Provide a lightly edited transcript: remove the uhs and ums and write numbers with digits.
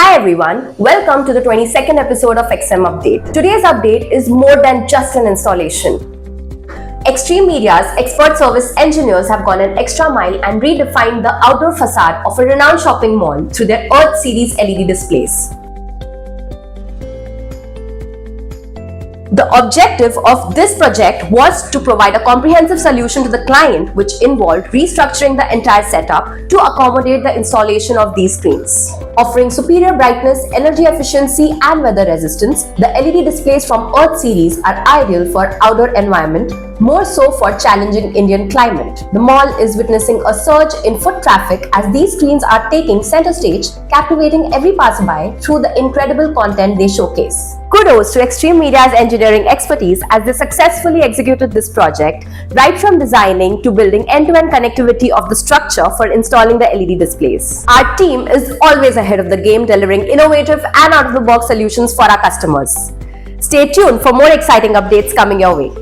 Hi everyone, welcome to the 22nd episode of XM Update. Today's update is more than just an installation. Xtreme Media's expert service engineers have gone an extra mile and redefined the outdoor facade of a renowned shopping mall through their Earth series LED displays. The objective of this project was to provide a comprehensive solution to the client, which involved restructuring the entire setup to accommodate the installation of these screens. Offering superior brightness, energy efficiency, and weather resistance, the LED displays from Earth series are ideal for outdoor environment, more so for challenging Indian climate. The mall is witnessing a surge in foot traffic as these screens are taking center stage, captivating every passerby through the incredible content they showcase. Kudos to Xtreme Media's engineering expertise as they successfully executed this project, right from designing to building end-to-end connectivity of the structure for installing the LED displays. Our team is always ahead of the game, delivering innovative and out-of-the-box solutions for our customers. Stay tuned for more exciting updates coming your way.